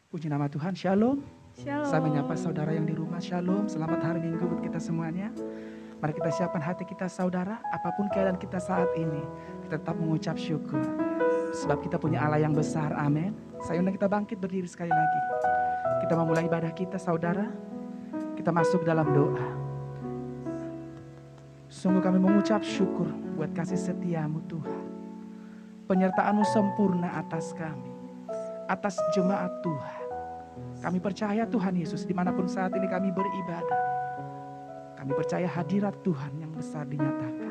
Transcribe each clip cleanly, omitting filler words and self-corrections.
Puji nama Tuhan, Shalom. Shalom. Saya menyapa saudara yang di rumah, Shalom. Selamat hari Minggu buat kita semuanya. Mari kita siapkan hati kita saudara, apapun keadaan kita saat ini, kita tetap mengucap syukur. Sebab kita punya Allah yang besar, amin. Saya undang kita bangkit berdiri sekali lagi. Kita memulai ibadah kita saudara, kita masuk dalam doa. Sungguh kami mengucap syukur buat kasih setiamu Tuhan. Penyertaanmu sempurna atas kami, atas jemaat Tuhan. Kami percaya Tuhan Yesus dimanapun saat ini kami beribadah. Kami percaya hadirat Tuhan yang besar dinyatakan.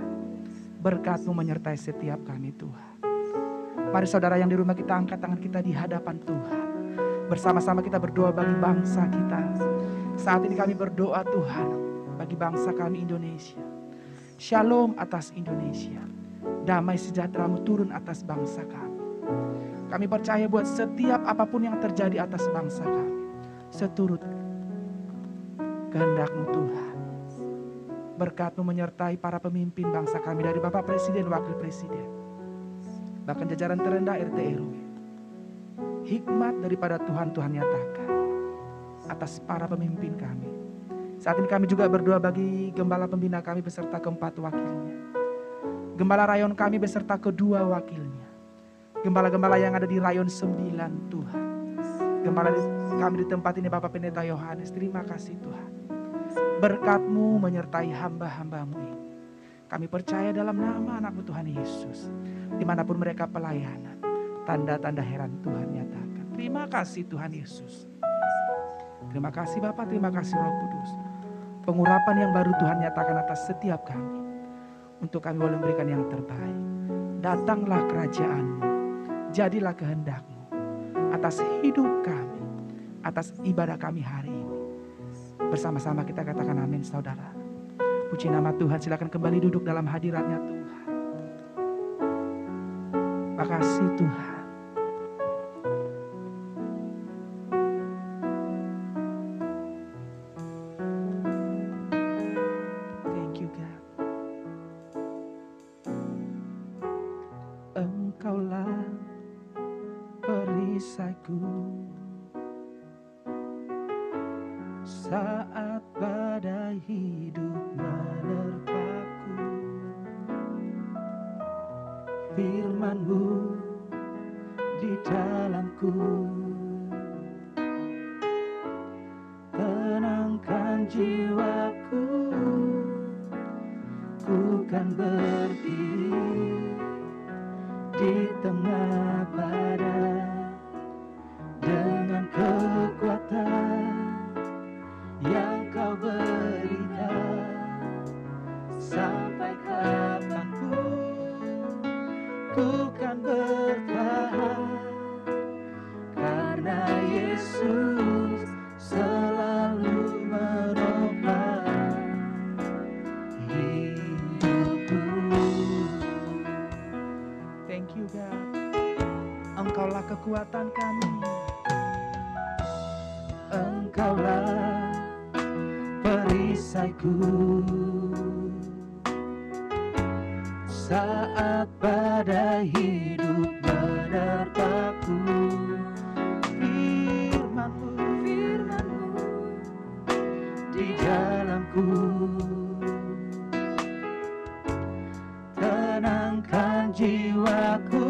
Berkat-Mu menyertai setiap kami Tuhan. Mari saudara yang di rumah kita angkat tangan kita di hadapan Tuhan. Bersama-sama kita berdoa bagi bangsa kita. Saat ini kami berdoa Tuhan bagi bangsa kami Indonesia. Shalom atas Indonesia. Damai sejahtera-Mu turun atas bangsa kami. Kami percaya buat setiap apapun yang terjadi atas bangsa kami, seturut kehendak-Mu Tuhan. Berkat-Mu menyertai para pemimpin bangsa kami dari Bapak Presiden, Wakil Presiden, bahkan jajaran terendah RT RW. Hikmat daripada Tuhan nyatakan atas para pemimpin kami. Saat ini kami juga berdoa bagi gembala pembina kami beserta keempat wakilnya. Gembala rayon kami beserta kedua wakilnya. Gembala-gembala yang ada di rayon 9 Tuhan. Gembala kami di tempat ini Bapak Pendeta Yohanes. Terima kasih Tuhan. Berkat-Mu menyertai hamba-hamba-Mu ini. Kami percaya dalam nama anak-Mu Tuhan Yesus. Dimanapun mereka pelayanan, tanda-tanda heran Tuhan nyatakan. Terima kasih Tuhan Yesus. Terima kasih Bapak, terima kasih Roh Kudus. Pengurapan yang baru Tuhan nyatakan atas setiap kami. Untuk kami boleh memberikan yang terbaik. Datanglah kerajaan-Mu. Jadilah kehendak-Mu atas hidup kami, atas ibadah kami hari ini. Bersama-sama kita katakan amin saudara. Puji nama Tuhan, silakan kembali duduk dalam hadiratnya Tuhan. Makasih Tuhan. Thank you God. Engkaulah perisaiku saat badai hidup menerpaku. Firman-Mu di dalamku tenangkan jiwaku. Ku kan berdiri di tengah badai dengan kekuatan yang Kau berikan. Sampai kapanpun ku kan bertahan, karena Yesus selalu menopang hidupku. Thank you God. Engkaulah kekuatan kami. Engkaulah perisaiku saat badai hidup menerpaku. Firman-Mu di dalamku tenangkan jiwaku.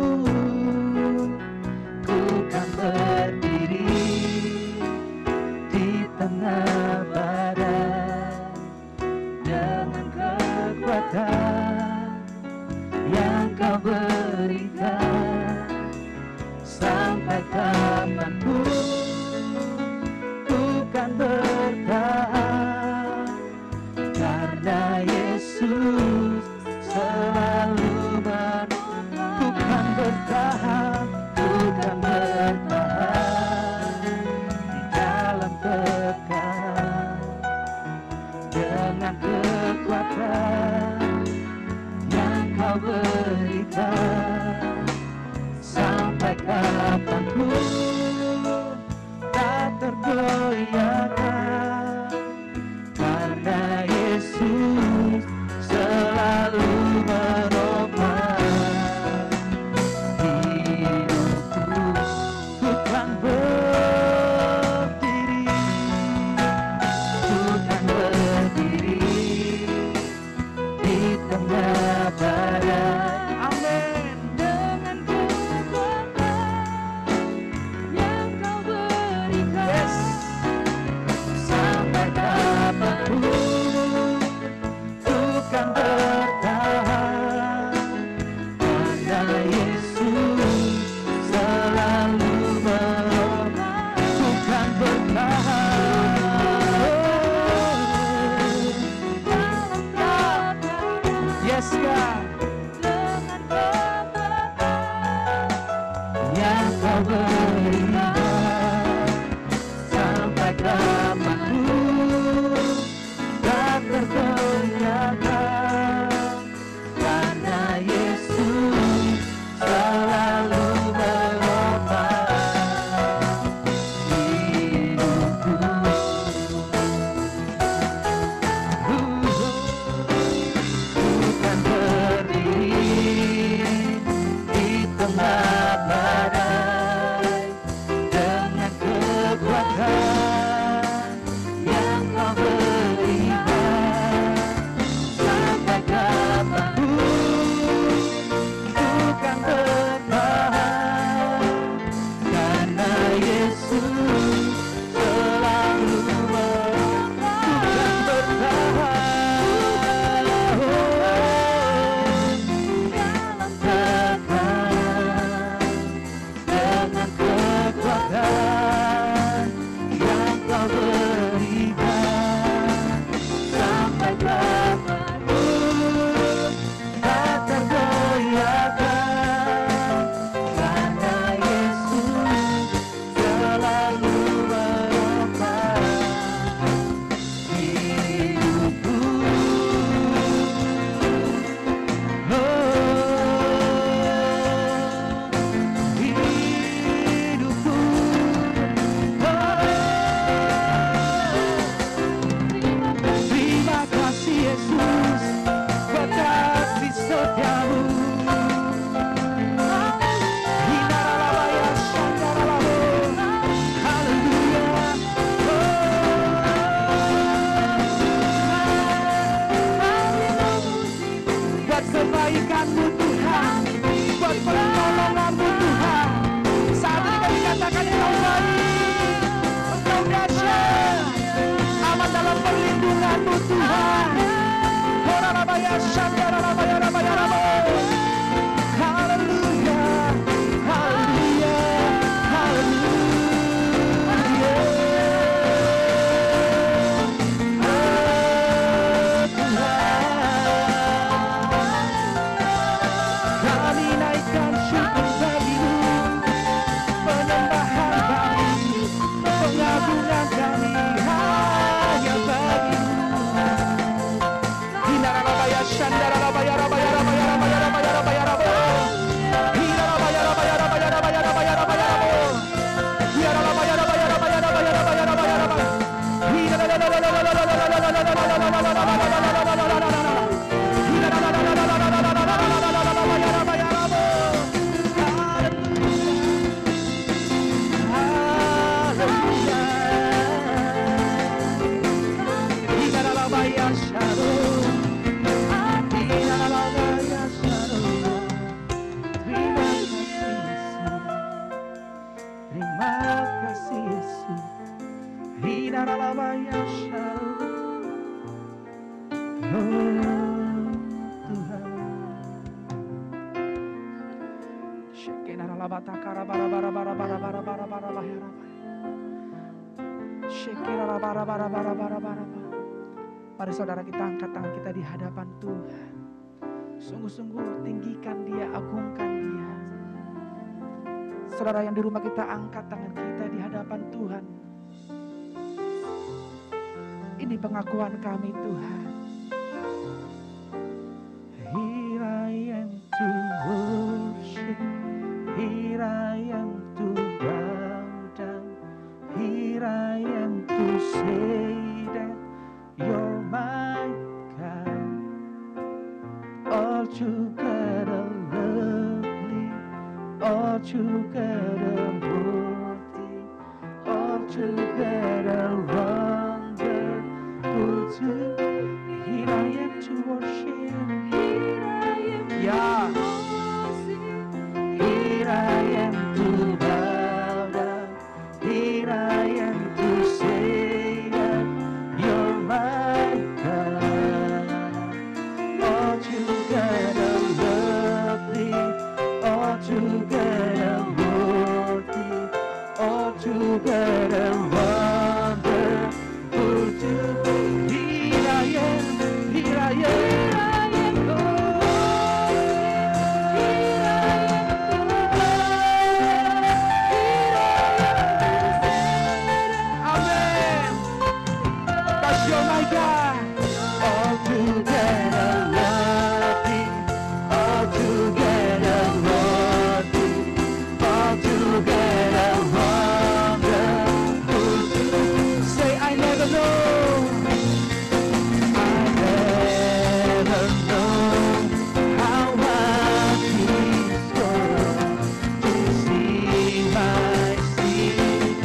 Ku kan berdiri di tengah badai dengan kekuatan yang Kau berikan. Sampai kapanpun ku kan bertahan, karena Yesus selalu menopang. Ku kan bertahan, ku kan bertahan di dalam tekanan dengan kekuatan yang Kau berikan. Sampai kapanpun tak tergoyahkan, karena Yesus selalu menopang hidupku. Ku kan Mari saudara kita angkat tangan kita di hadapan Tuhan. Sungguh-sungguh tinggikan Dia, agungkan Dia. Saudara yang di rumah kita angkat tangan kita di hadapan Tuhan. Ini pengakuan kami Tuhan. Here I am to worship, here I am to bow down, here I am to say that You're my God, altogether lovely, altogether worthy, altogether wonderful to Here I am to worship, here I am to worship, here I am to bow down, here I am to say that You're my God, altogether lovely, altogether worthy, altogether wonderful to me. Here I am, here I am, oh, here I am, Amen. Cause You're my God, altogether lovely, altogether worthy, altogether wonderful to say I never know, how much He's worth to see my sin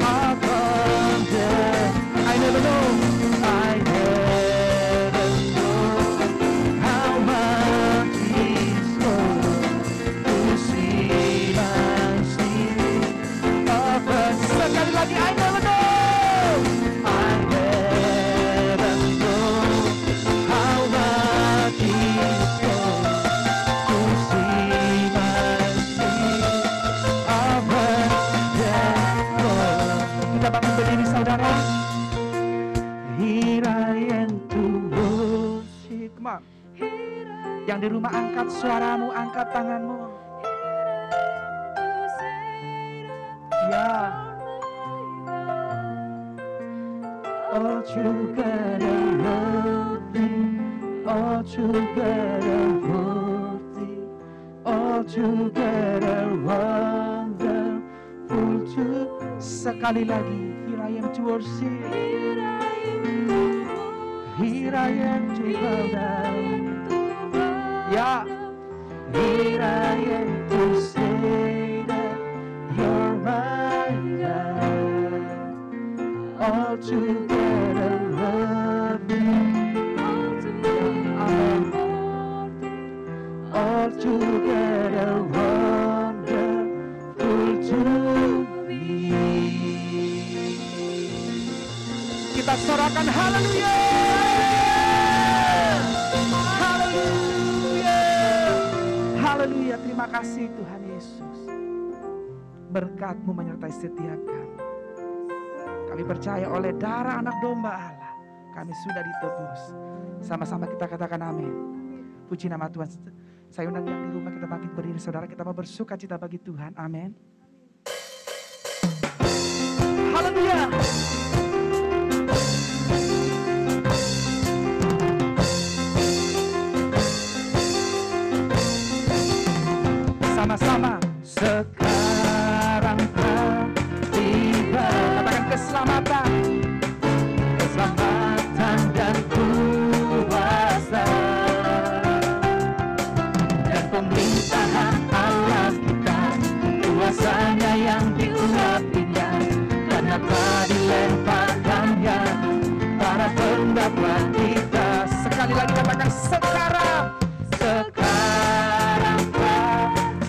upon death. I never know how much He's worth to see my sin upon. Sekali lagi, I never know how much He's worth to see my sin upon death. Kita bangun berdiri saudara. Here I am to worship. Come on. Yang di rumah angkat suaramu, angkat tanganmu. Ya. Altogether lovely, altogether worthy, altogether wonderful to. Sekali lagi, here I am to worship. Here I am to bow down. Yeah. Here I am to say that You're my God, altogether lovely, altogether wonderful to me. Kita sorakan haleluya. Haleluya, terima kasih Tuhan Yesus. Berkat-Mu menyertai setiap kami. Kami percaya oleh darah anak domba Allah, kami sudah ditebus. Sama-sama kita katakan amin. Puji nama Tuhan. Saya undang yang di rumah kita bangkit berdiri. Saudara, kita mau bersuka cita bagi Tuhan. Amin. Haleluya. Sama-sama. Sekarang tiba. Katakan keselamatan. Keselamatan dan kuasa dan pemerintahan Allah kita, kuasanya yang diurapinya, karena telah dilemparkannya para pendakwa kita. Sekali lagi katakan sekarang. Sekarang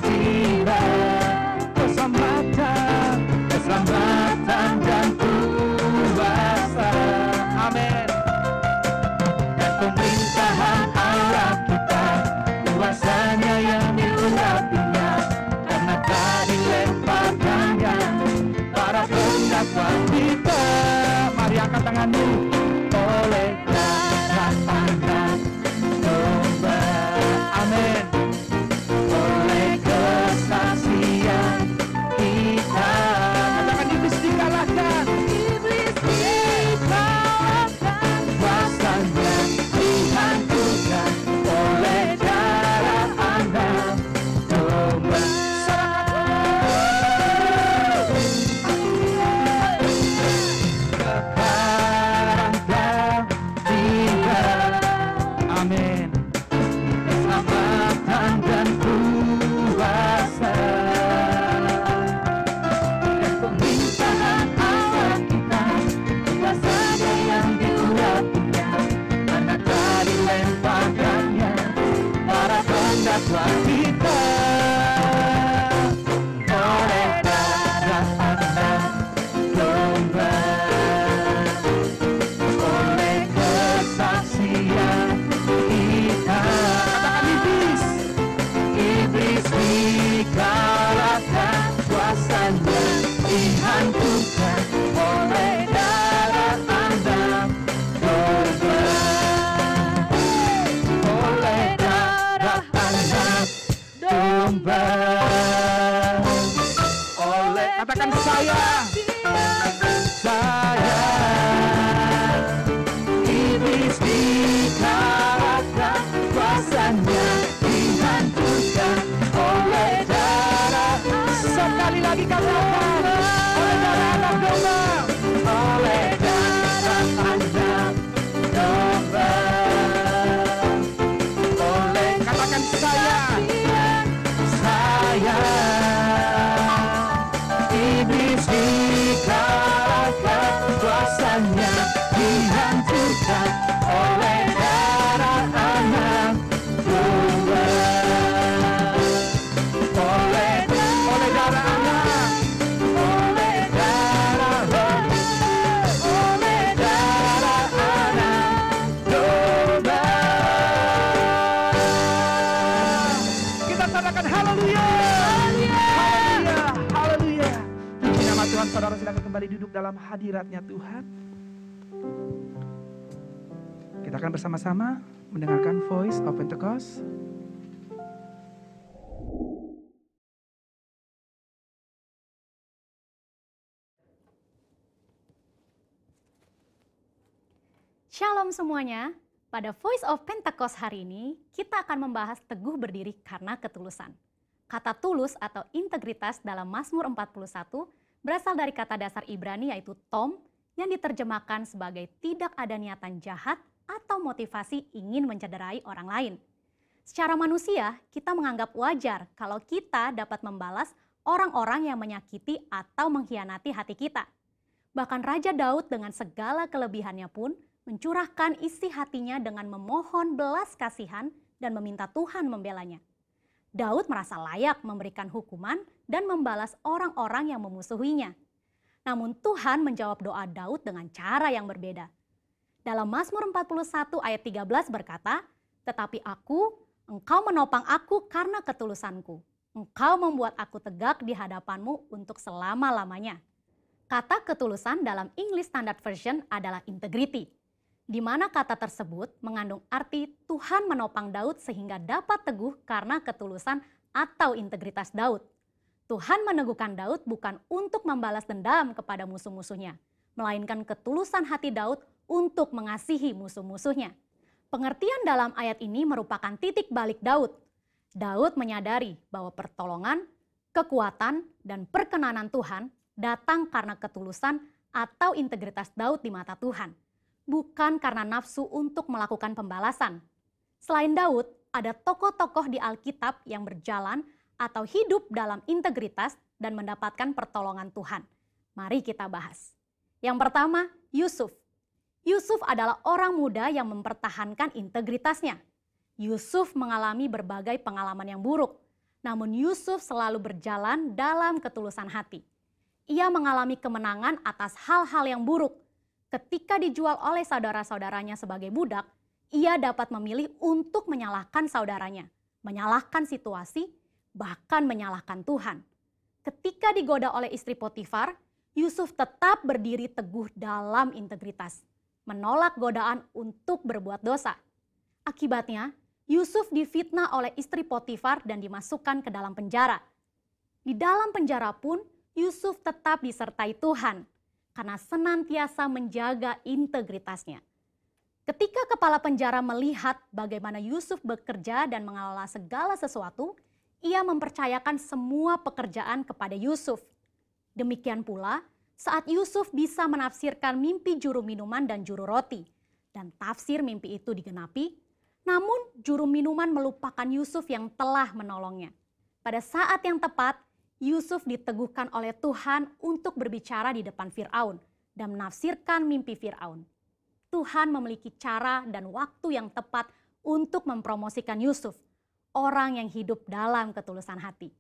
tiba keselamatan dan kuasa pendakwaan kita. Mari angkat tanganmu. Oleh darah anak domba. Amin. Oleh kesaksian kita. Katakan iblis dikalahkan. Iblis dikalahkan. Kuasanya dihancurkan oleh darah anak domba. Sekarang telah tiba. Amin. Keselamatan dan kuasa dan pemerintahan Allah kita, kuasanya yang diurapinya, karena telah dilemparkannya para pendakwa kita. Oleh darah anak domba, oleh kesaksian kita. Katakan iblis. Iblis dikalahkan, kuasanya dihancurkan oleh darah anak domba. Oleh darah anak domba. Oleh, katakan saya. Iblis dikalahkan, kuasanya dihancurkan oleh darah. Sekali lagi katakan, oleh darah anak domba. Oleh darah anak domba. Oleh, katakan saya. Iblis dikalahkan, kuasanya dihancurkan oleh darah anak domba. Oleh darah anak, oleh darah anak domba. Kita katakan haleluya. Haleluya. Haleluya. Puji nama Tuhan. Saudara silakan kembali duduk dalam hadiratnya Tuhan. Kita akan bersama-sama mendengarkan Voice of Pentecost. Shalom semuanya. Pada Voice of Pentecost hari ini, kita akan membahas teguh berdiri karena ketulusan. Kata tulus atau integritas dalam Mazmur 41 berasal dari kata dasar Ibrani yaitu tom, yang diterjemahkan sebagai tidak ada niatan jahat atau motivasi ingin mencederai orang lain. Secara manusia, kita menganggap wajar kalau kita dapat membalas orang-orang yang menyakiti atau mengkhianati hati kita. Bahkan Raja Daud dengan segala kelebihannya pun mencurahkan isi hatinya dengan memohon belas kasihan dan meminta Tuhan membelanya. Daud merasa layak memberikan hukuman dan membalas orang-orang yang memusuhinya. Namun Tuhan menjawab doa Daud dengan cara yang berbeda. Dalam Mazmur 41 ayat 13 berkata, "Tetapi aku, engkau menopang aku karena ketulusanku. Engkau membuat aku tegak di hadapanmu untuk selama-lamanya." Kata ketulusan dalam English Standard Version adalah integrity, di mana kata tersebut mengandung arti Tuhan menopang Daud sehingga dapat teguh karena ketulusan atau integritas Daud. Tuhan meneguhkan Daud bukan untuk membalas dendam kepada musuh-musuhnya, melainkan ketulusan hati Daud untuk mengasihi musuh-musuhnya. Pengertian dalam ayat ini merupakan titik balik Daud. Daud menyadari bahwa pertolongan, kekuatan, dan perkenanan Tuhan datang karena ketulusan atau integritas Daud di mata Tuhan, bukan karena nafsu untuk melakukan pembalasan. Selain Daud, ada tokoh-tokoh di Alkitab yang berjalan atau hidup dalam integritas dan mendapatkan pertolongan Tuhan. Mari kita bahas. Yang pertama, Yusuf. Yusuf adalah orang muda yang mempertahankan integritasnya. Yusuf mengalami berbagai pengalaman yang buruk, namun Yusuf selalu berjalan dalam ketulusan hati. Ia mengalami kemenangan atas hal-hal yang buruk. Ketika dijual oleh saudara-saudaranya sebagai budak, ia dapat memilih untuk menyalahkan saudaranya, menyalahkan situasi, bahkan menyalahkan Tuhan. Ketika digoda oleh istri Potifar, Yusuf tetap berdiri teguh dalam integritas, menolak godaan untuk berbuat dosa. Akibatnya, Yusuf difitnah oleh istri Potifar dan dimasukkan ke dalam penjara. Di dalam penjara pun, Yusuf tetap disertai Tuhan karena senantiasa menjaga integritasnya. Ketika kepala penjara melihat bagaimana Yusuf bekerja dan mengelola segala sesuatu, ia mempercayakan semua pekerjaan kepada Yusuf. Demikian pula saat Yusuf bisa menafsirkan mimpi juru minuman dan juru roti, dan tafsir mimpi itu digenapi, namun juru minuman melupakan Yusuf yang telah menolongnya. Pada saat yang tepat, Yusuf diteguhkan oleh Tuhan untuk berbicara di depan Firaun dan menafsirkan mimpi Firaun. Tuhan memiliki cara dan waktu yang tepat untuk mempromosikan Yusuf, orang yang hidup dalam ketulusan hati.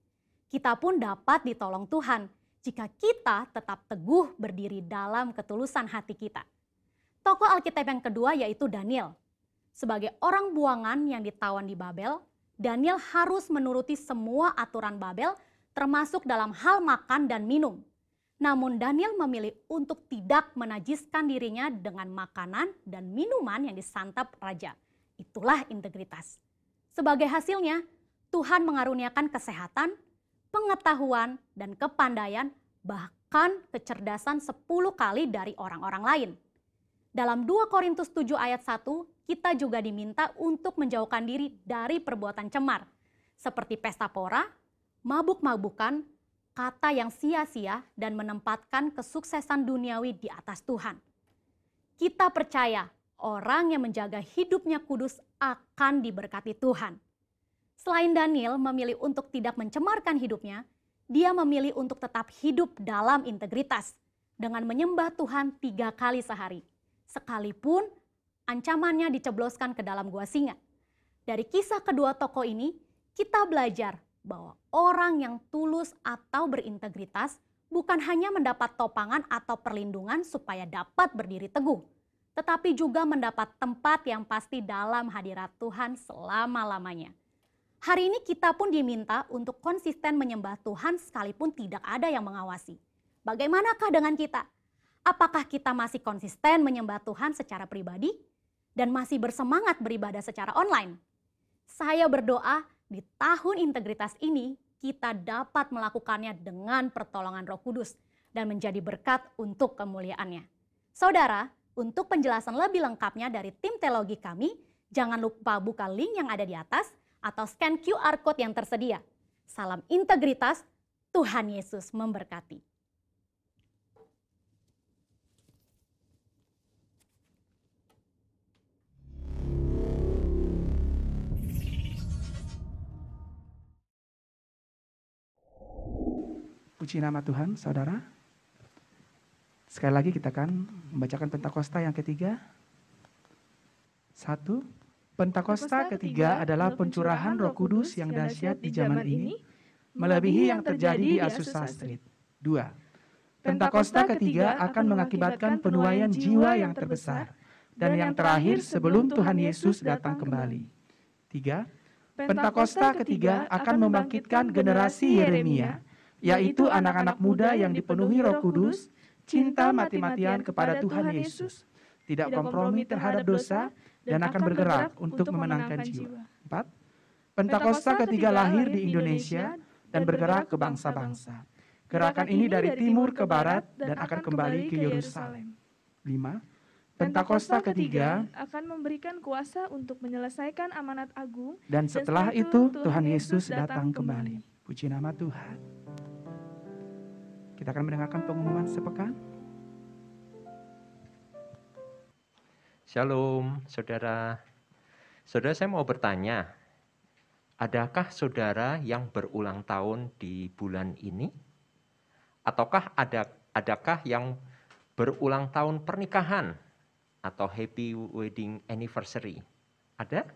Kita pun dapat ditolong Tuhan jika kita tetap teguh berdiri dalam ketulusan hati kita. Tokoh Alkitab yang kedua yaitu Daniel. Sebagai orang buangan yang ditawan di Babel, Daniel harus menuruti semua aturan Babel termasuk dalam hal makan dan minum. Namun Daniel memilih untuk tidak menajiskan dirinya dengan makanan dan minuman yang disantap raja. Itulah integritas. Sebagai hasilnya, Tuhan mengaruniakan kesehatan, pengetahuan, dan kepandaian, bahkan kecerdasan 10 kali dari orang-orang lain. Dalam 2 Korintus 7 ayat 1, kita juga diminta untuk menjauhkan diri dari perbuatan cemar, seperti pesta pora, mabuk-mabukan, kata yang sia-sia, dan menempatkan kesuksesan duniawi di atas Tuhan. Kita percaya orang yang menjaga hidupnya kudus akan diberkati Tuhan. Selain Daniel memilih untuk tidak mencemarkan hidupnya, dia memilih untuk tetap hidup dalam integritas dengan menyembah Tuhan 3 kali sehari. Sekalipun ancamannya dicebloskan ke dalam gua singa. Dari kisah kedua tokoh ini, kita belajar bahwa orang yang tulus atau berintegritas bukan hanya mendapat topangan atau perlindungan supaya dapat berdiri teguh, tetapi juga mendapat tempat yang pasti dalam hadirat Tuhan selama-lamanya. Hari ini kita pun diminta untuk konsisten menyembah Tuhan sekalipun tidak ada yang mengawasi. Bagaimanakah dengan kita? Apakah kita masih konsisten menyembah Tuhan secara pribadi dan masih bersemangat beribadah secara online? Saya berdoa di tahun integritas ini kita dapat melakukannya dengan pertolongan Roh Kudus dan menjadi berkat untuk kemuliaannya. Saudara, untuk penjelasan lebih lengkapnya dari tim teologi kami, jangan lupa buka link yang ada di atas atau scan QR Code yang tersedia. Salam integritas, Tuhan Yesus memberkati. Puji nama Tuhan, saudara. Sekali lagi kita akan membacakan Pentakosta yang ketiga. 1. Pentakosta ketiga adalah pencurahan Roh Kudus yang dahsyat di zaman ini, melebihi yang terjadi di Azusa Street. 2. Pentakosta ketiga akan mengakibatkan penuaian jiwa yang terbesar dan yang terakhir sebelum Tuhan Yesus datang kembali. 3. Pentakosta ketiga akan membangkitkan generasi Yeremia, yaitu anak-anak muda yang dipenuhi Roh Kudus, cinta mati-matian kepada Tuhan Yesus, tidak kompromi terhadap dosa, dan akan bergerak untuk memenangkan jiwa. 4. Pentakosta ketiga lahir di Indonesia dan bergerak ke bangsa-bangsa. Gerakan ini dari timur ke barat dan akan kembali ke Yerusalem. 5. Pentakosta ketiga akan memberikan kuasa untuk menyelesaikan amanat agung, dan setelah itu Tuhan Yesus datang kembali. Puji nama Tuhan. Kita akan mendengarkan pengumuman sepekan. Shalom, saudara. Saudara, saya mau bertanya, adakah saudara yang berulang tahun di bulan ini? Ataukah adakah yang berulang tahun pernikahan atau happy wedding anniversary? Ada?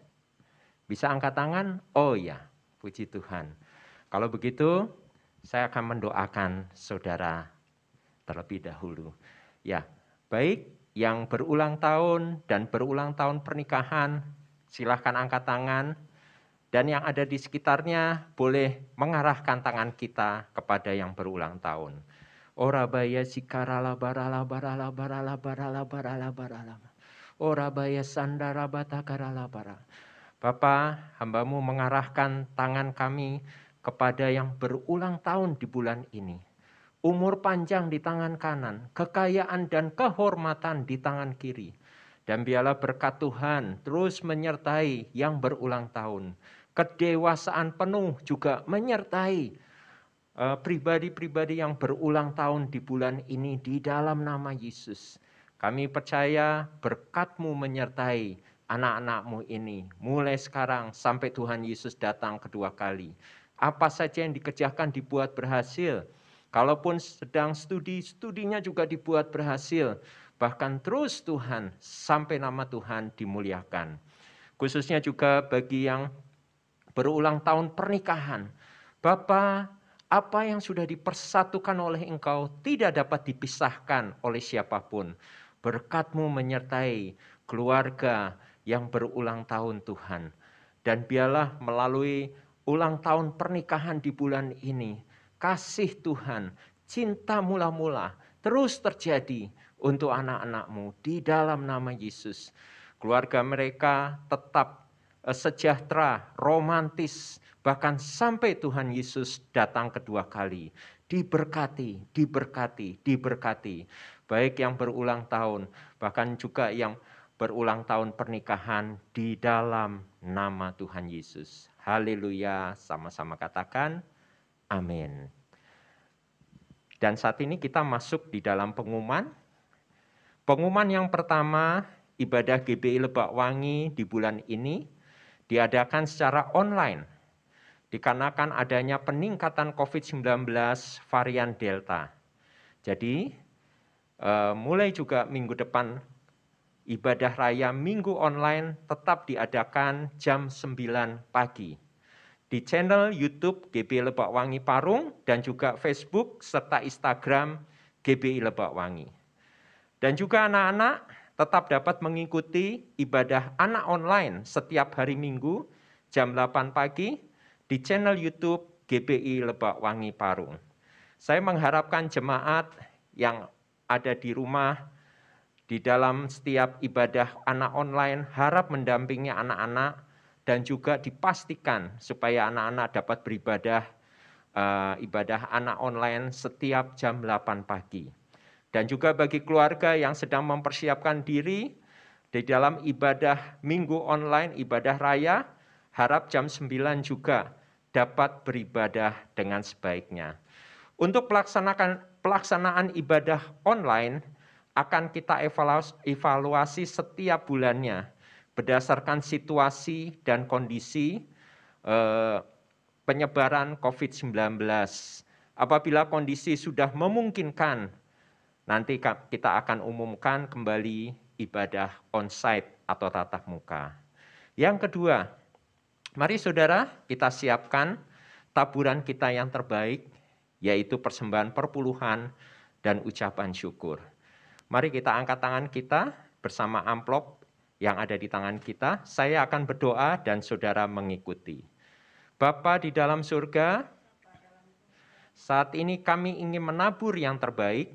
Bisa angkat tangan? Oh ya, puji Tuhan. Kalau begitu, saya akan mendoakan saudara terlebih dahulu. Ya, baik yang berulang tahun dan berulang tahun pernikahan, silahkan angkat tangan. Dan yang ada di sekitarnya boleh mengarahkan tangan kita kepada yang berulang tahun. Ora baya sikarala barala barala barala barala barala barala. Ora baya sandara batakarala bara. Bapa, hamba-Mu mengarahkan tangan kami kepada yang berulang tahun di bulan ini. Umur panjang di tangan kanan, kekayaan dan kehormatan di tangan kiri. Dan biarlah berkat Tuhan terus menyertai yang berulang tahun. Kedewasaan penuh juga menyertai pribadi-pribadi yang berulang tahun di bulan ini di dalam nama Yesus. Kami percaya berkat-Mu menyertai anak-anak-Mu ini. Mulai sekarang sampai Tuhan Yesus datang kedua kali. Apa saja yang dikerjakan dibuat berhasil. Kalaupun sedang studi, studinya juga dibuat berhasil. Bahkan terus Tuhan sampai nama Tuhan dimuliakan. Khususnya juga bagi yang berulang tahun pernikahan. Bapa, apa yang sudah dipersatukan oleh Engkau tidak dapat dipisahkan oleh siapapun. Berkat-Mu menyertai keluarga yang berulang tahun Tuhan. Dan biarlah melalui ulang tahun pernikahan di bulan ini, kasih Tuhan, cinta mula-mula terus terjadi untuk anak-anak-Mu di dalam nama Yesus. Keluarga mereka tetap sejahtera, romantis, bahkan sampai Tuhan Yesus datang kedua kali. Diberkati, diberkati, diberkati. Baik yang berulang tahun, bahkan juga yang berulang tahun pernikahan di dalam nama Tuhan Yesus. Haleluya, sama-sama katakan amin. Dan saat ini kita masuk di dalam pengumuman. Pengumuman yang pertama, ibadah GBI Lebak Wangi di bulan ini diadakan secara online dikarenakan adanya peningkatan COVID-19 varian Delta. Jadi, mulai juga minggu depan ibadah raya minggu online tetap diadakan jam 9 pagi. Di channel YouTube GBI Lebak Wangi Parung dan juga Facebook serta Instagram GBI Lebak Wangi. Dan juga anak-anak tetap dapat mengikuti ibadah anak online setiap hari Minggu jam 8 pagi di channel YouTube GBI Lebak Wangi Parung. Saya mengharapkan jemaat yang ada di rumah di dalam setiap ibadah anak online harap mendampingi anak-anak dan juga dipastikan supaya anak-anak dapat beribadah ibadah anak online setiap jam 8 pagi. Dan juga bagi keluarga yang sedang mempersiapkan diri di dalam ibadah minggu online, ibadah raya, harap jam 9 juga dapat beribadah dengan sebaiknya. Untuk pelaksanaan ibadah online akan kita evaluasi setiap bulannya berdasarkan situasi dan kondisi penyebaran COVID-19. Apabila kondisi sudah memungkinkan, nanti kita akan umumkan kembali ibadah onsite atau tatap muka. Yang kedua, mari saudara kita siapkan taburan kita yang terbaik, yaitu persembahan perpuluhan dan ucapan syukur. Mari kita angkat tangan kita bersama amplop yang ada di tangan kita. Saya akan berdoa dan saudara mengikuti. Bapa di dalam surga, saat ini kami ingin menabur yang terbaik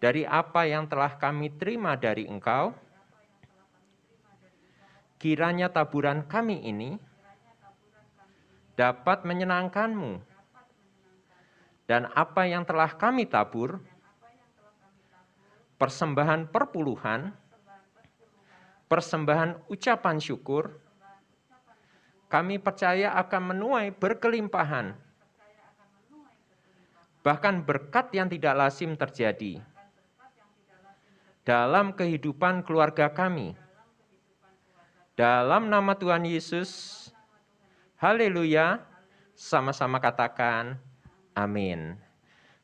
dari apa yang telah kami terima dari Engkau. Kiranya taburan kami ini dapat menyenangkan-Mu. Dan apa yang telah kami tabur, persembahan perpuluhan, persembahan ucapan syukur, kami percaya akan menuai berkelimpahan. Bahkan berkat yang tidak lazim terjadi dalam kehidupan keluarga kami. Dalam nama Tuhan Yesus, haleluya, sama-sama katakan amin.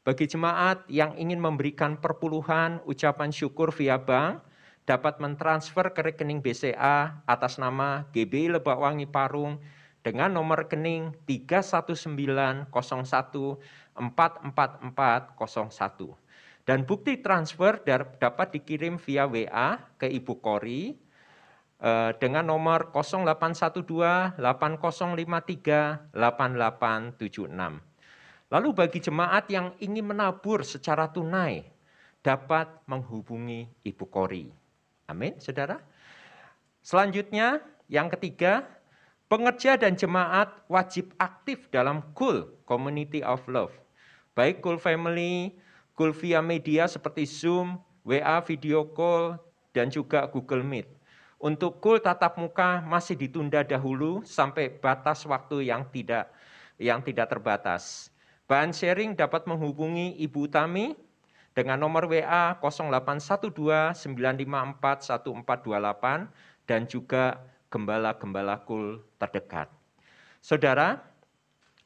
Bagi jemaat yang ingin memberikan perpuluhan ucapan syukur via bank, dapat mentransfer ke rekening BCA atas nama GBI Lebak Wangi Parung dengan nomor rekening 31901444401. Dan bukti transfer dapat dikirim via WA ke Ibu Kori dengan nomor 0812 8053 8876. Lalu bagi jemaat yang ingin menabur secara tunai, dapat menghubungi Ibu Kori. Amin, saudara. Selanjutnya, yang ketiga, pengerja dan jemaat wajib aktif dalam KUL, Community of Love. Baik KUL Family, KUL via media seperti Zoom, WA, video call, dan juga Google Meet. Untuk KUL tatap muka masih ditunda dahulu sampai batas waktu yang tidak terbatas. Bahan sharing dapat menghubungi Ibu Utami dengan nomor WA 0812 954 1428 dan juga gembala-gembala KUL terdekat. Saudara,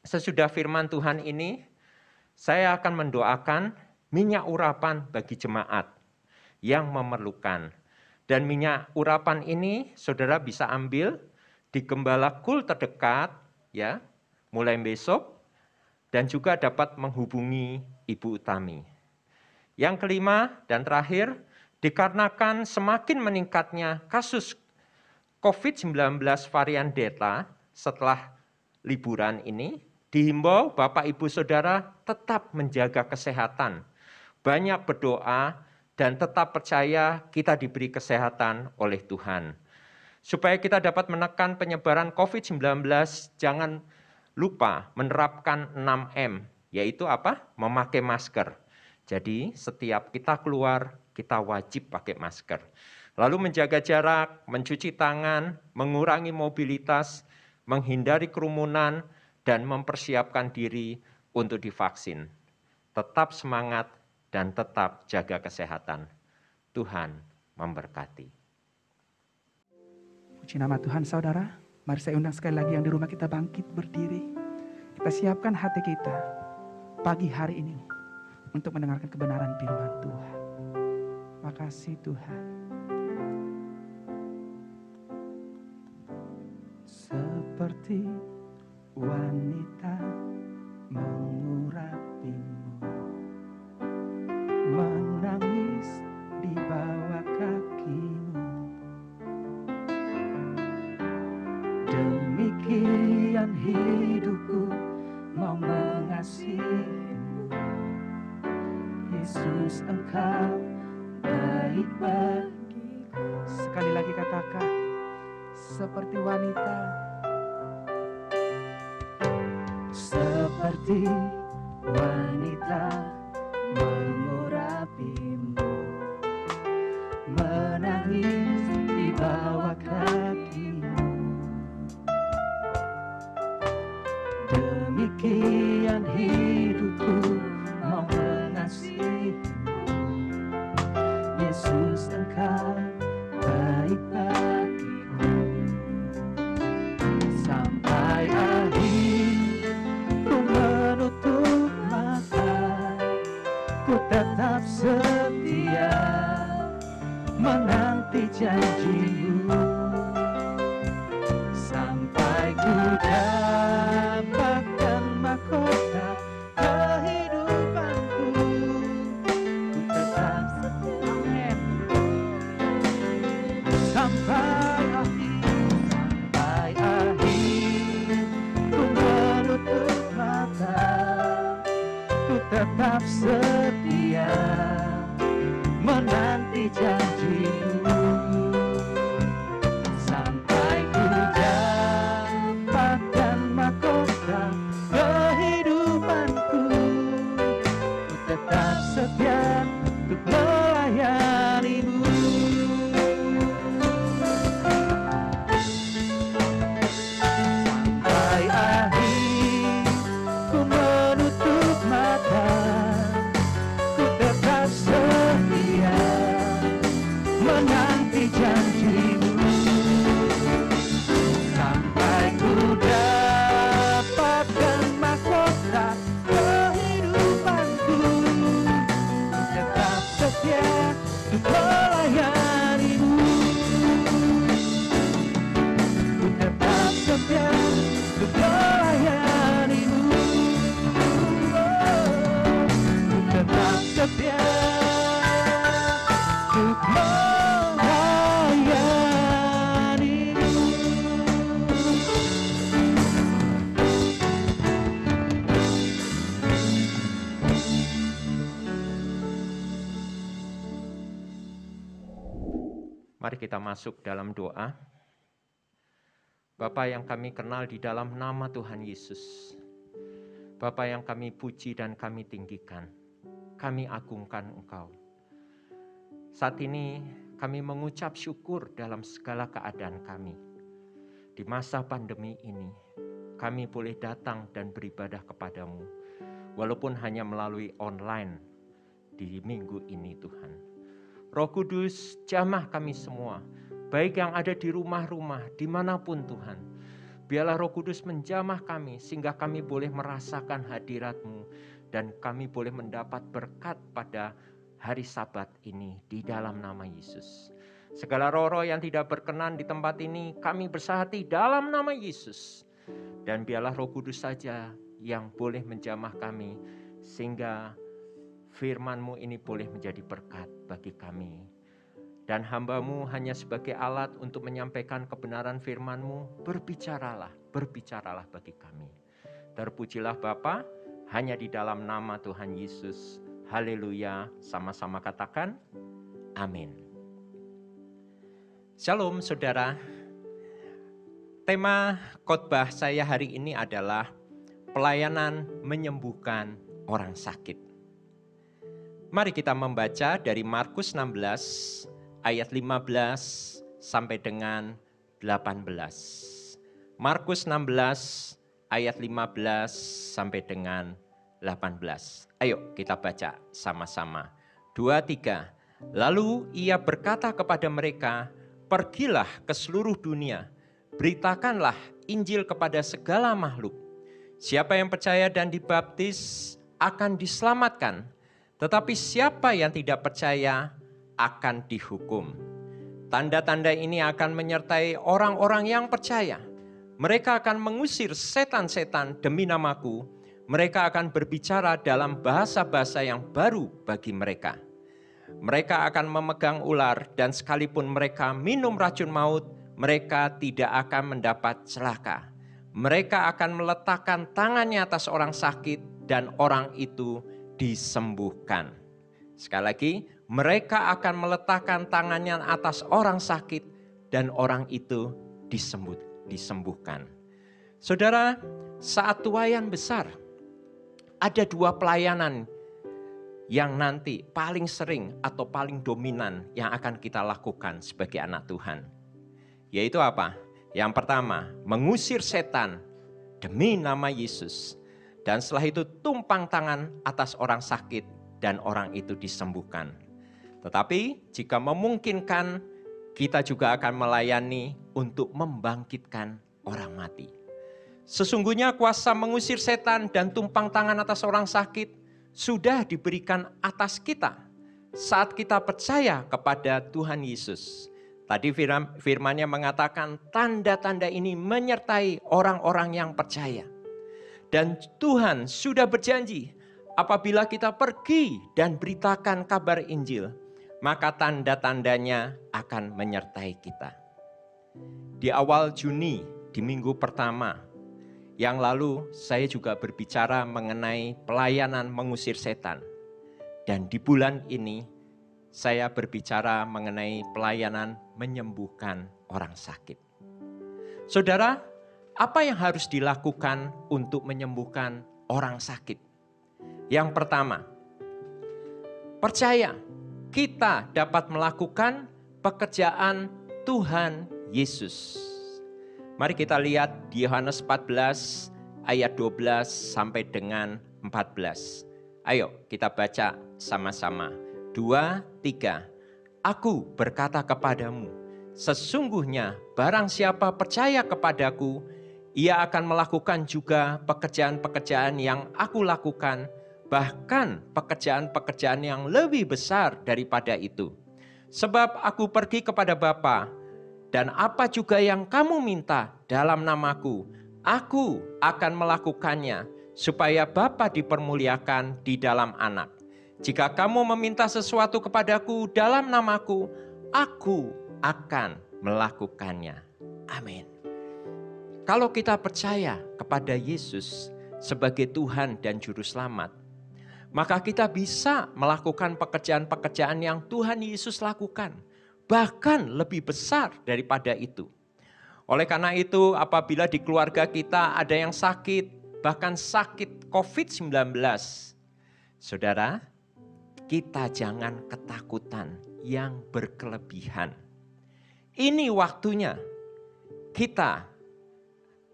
sesudah firman Tuhan ini, saya akan mendoakan minyak urapan bagi jemaat yang memerlukan. Dan minyak urapan ini saudara bisa ambil di gembala KUL terdekat, ya, mulai besok, dan juga dapat menghubungi Ibu Utami. Yang kelima dan terakhir, dikarenakan semakin meningkatnya kasus COVID-19 varian Delta setelah liburan ini, dihimbau Bapak Ibu Saudara tetap menjaga kesehatan, banyak berdoa, dan tetap percaya kita diberi kesehatan oleh Tuhan. Supaya kita dapat menekan penyebaran COVID-19, jangan lupa menerapkan 6M, yaitu apa? Memakai masker. Jadi setiap kita keluar, kita wajib pakai masker. Lalu menjaga jarak, mencuci tangan, mengurangi mobilitas, menghindari kerumunan, dan mempersiapkan diri untuk divaksin. Tetap semangat dan tetap jaga kesehatan. Tuhan memberkati. Puji nama Tuhan saudara. Mari saya undang sekali lagi yang di rumah kita bangkit berdiri. Kita siapkan hati kita pagi hari ini untuk mendengarkan kebenaran firman Tuhan. Makasih Tuhan. Seperti wanita mengurapimu, menangis di bawah kakimu. Demikian hidupku mau mengasihimu. Yesus, Engkau baik bagiku. Sekali lagi katakan, seperti wanita, seperti wanita mengurapimu, menangis di bawah kakimu. Demikian hidupku mau mengasihimu. Yesus, Engkau baik bagiku. Sampai akhir ku menutup mata, ku tetap setia menanti janjimu. Sampai ku dapatkan mahkota kehidupanku, ku tetap setia. Sampai akhir ku menutup mata, ku tetap setia menanti janjimu. Sampai ku dapatkan mahkota kehidupanku, ku tetap setia untuk melayanimu. Sampai akhir ku menutup mata, ku tetap setia menanti janjimu. Sampai ku dapatkan mahkota kehidupanku, ku tetap setia untuk melayanimu. Ku tetap setia untuk melayanimu. Ku tetap setia untuk melayanimu. Mari kita masuk dalam doa. Bapa yang kami kenal di dalam nama Tuhan Yesus, Bapa yang kami puji dan kami tinggikan, kami agungkan Engkau. Saat ini kami mengucap syukur dalam segala keadaan kami. Di masa pandemi ini, kami boleh datang dan beribadah kepadamu, walaupun hanya melalui online di minggu ini Tuhan. Roh Kudus, jamah kami semua, baik yang ada di rumah-rumah, dimanapun Tuhan. Biarlah Roh Kudus menjamah kami, sehingga kami boleh merasakan hadirat-Mu, dan kami boleh mendapat berkat pada hari Sabat ini, di dalam nama Yesus. Segala roh-roh yang tidak berkenan di tempat ini, kami bersahati dalam nama Yesus. Dan biarlah Roh Kudus saja yang boleh menjamah kami, sehingga firman-Mu ini boleh menjadi berkat bagi kami. Dan hamba-Mu hanya sebagai alat untuk menyampaikan kebenaran firman-Mu, berbicaralah bagi kami. Terpujilah Bapa, hanya di dalam nama Tuhan Yesus. Haleluya, sama-sama katakan, amin. Shalom saudara. Tema khotbah saya hari ini adalah pelayanan menyembuhkan orang sakit. Mari kita membaca dari Markus 16 ayat 15 sampai dengan 18. Markus 16 ayat 15 sampai dengan 18. Ayo kita baca sama-sama. 2, 3. Lalu ia berkata kepada mereka, pergilah ke seluruh dunia, beritakanlah Injil kepada segala makhluk. Siapa yang percaya dan dibaptis akan diselamatkan, tetapi siapa yang tidak percaya akan dihukum. Tanda-tanda ini akan menyertai orang-orang yang percaya. Mereka akan mengusir setan-setan demi namaku. Mereka akan berbicara dalam bahasa-bahasa yang baru bagi mereka. Mereka akan memegang ular dan sekalipun mereka minum racun maut, mereka tidak akan mendapat celaka. Mereka akan meletakkan tangannya atas orang sakit dan orang itu disembuhkan. Sekali lagi, mereka akan meletakkan tangannya atas orang sakit dan orang itu disembuhkan. Saudara, saat tuaian besar, ada 2 pelayanan yang nanti paling sering atau paling dominan yang akan kita lakukan sebagai anak Tuhan. Yaitu apa? Yang pertama, mengusir setan demi nama Yesus. Dan setelah itu tumpang tangan atas orang sakit dan orang itu disembuhkan. Tetapi jika memungkinkan, kita juga akan melayani untuk membangkitkan orang mati. Sesungguhnya kuasa mengusir setan dan tumpang tangan atas orang sakit sudah diberikan atas kita saat kita percaya kepada Tuhan Yesus. Tadi firman-Nya mengatakan tanda-tanda ini menyertai orang-orang yang percaya. Dan Tuhan sudah berjanji, apabila kita pergi dan beritakan kabar Injil, maka tanda-tandanya akan menyertai kita. Di awal Juni, di minggu pertama, yang lalu saya juga berbicara mengenai pelayanan mengusir setan. Dan di bulan ini, saya berbicara mengenai pelayanan menyembuhkan orang sakit. Saudara, apa yang harus dilakukan untuk menyembuhkan orang sakit? Yang pertama, percaya kita dapat melakukan pekerjaan Tuhan Yesus. Mari kita lihat di Yohanes 14 ayat 12 sampai dengan 14. Ayo kita baca sama-sama. 2, 3. Aku berkata kepadamu, sesungguhnya barang siapa percaya kepadaku, ia akan melakukan juga pekerjaan-pekerjaan yang aku lakukan, bahkan pekerjaan-pekerjaan yang lebih besar daripada itu. Sebab aku pergi kepada Bapa, dan apa juga yang kamu minta dalam namaku, aku akan melakukannya, supaya Bapa dipermuliakan di dalam Anak. Jika kamu meminta sesuatu kepadaku dalam namaku, aku akan melakukannya. Amin. Kalau kita percaya kepada Yesus sebagai Tuhan dan Juru Selamat, maka kita bisa melakukan pekerjaan-pekerjaan yang Tuhan Yesus lakukan. bahkan lebih besar daripada itu. Oleh karena itu, apabila di keluarga kita ada yang sakit, bahkan sakit COVID-19, saudara, kita jangan ketakutan yang berkelebihan. Ini waktunya kita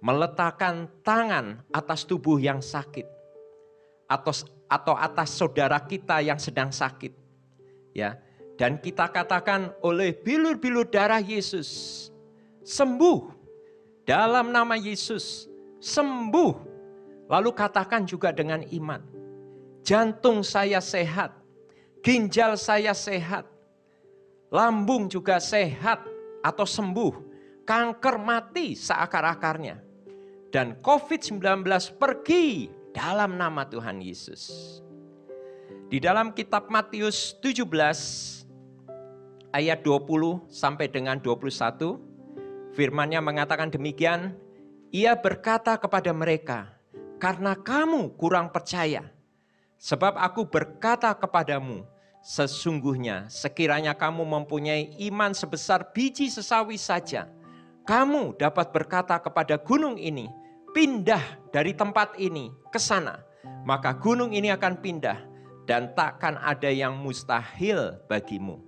meletakkan tangan atas tubuh yang sakit atau atas saudara kita yang sedang sakit, ya. Dan kita katakan, oleh bilur-bilur darah Yesus, sembuh. Dalam nama Yesus, sembuh. Lalu katakan juga dengan iman, jantung saya sehat, ginjal saya sehat, lambung juga sehat atau sembuh, kanker mati seakar-akarnya. Dan COVID-19 pergi dalam nama Tuhan Yesus. Di dalam kitab Matius 17, ayat 20 sampai dengan 21, firman-Nya mengatakan demikian, ia berkata kepada mereka, karena kamu kurang percaya, sebab aku berkata kepadamu, sesungguhnya sekiranya kamu mempunyai iman sebesar biji sesawi saja, kamu dapat berkata kepada gunung ini, pindah dari tempat ini ke sana, maka gunung ini akan pindah dan takkan ada yang mustahil bagimu.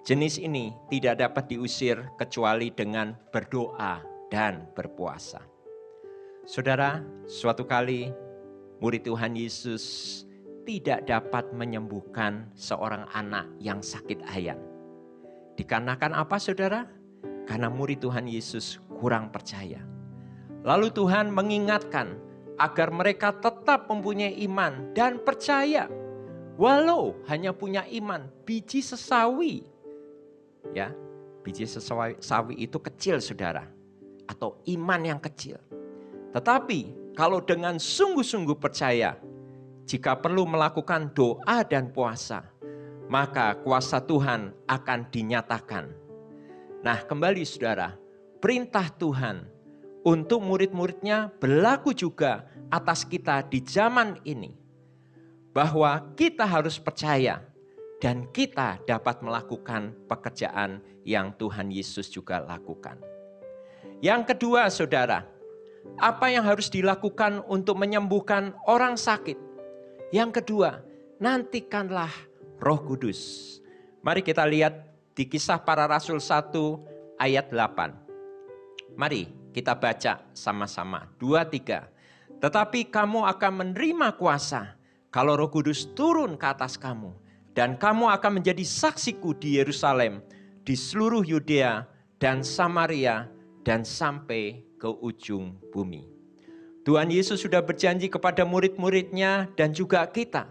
Jenis ini tidak dapat diusir kecuali dengan berdoa dan berpuasa. Saudara, suatu kali murid Tuhan Yesus tidak dapat menyembuhkan seorang anak yang sakit ayan. Dikarenakan apa, saudara? Karena murid Tuhan Yesus kurang percaya. Lalu Tuhan mengingatkan agar mereka tetap mempunyai iman dan percaya. Walau hanya punya iman biji sesawi. Ya, biji sesawi itu kecil, saudara, atau iman yang kecil. Tetapi kalau dengan sungguh-sungguh percaya, jika perlu melakukan doa dan puasa, maka kuasa Tuhan akan dinyatakan. Nah, kembali saudara, perintah Tuhan untuk murid-muridnya berlaku juga atas kita di zaman ini. Bahwa kita harus percaya dan kita dapat melakukan pekerjaan yang Tuhan Yesus juga lakukan. Yang kedua, saudara, apa yang harus dilakukan untuk menyembuhkan orang sakit? Yang kedua, nantikanlah Roh Kudus. Mari kita lihat di Kisah Para Rasul 1 ayat 8. Mari kita baca sama-sama. 2, 3. Tetapi kamu akan menerima kuasa kalau Roh Kudus turun ke atas kamu. Dan kamu akan menjadi saksiku di Yerusalem, di seluruh Yudea dan Samaria, dan sampai ke ujung bumi. Tuhan Yesus sudah berjanji kepada murid-muridnya dan juga kita,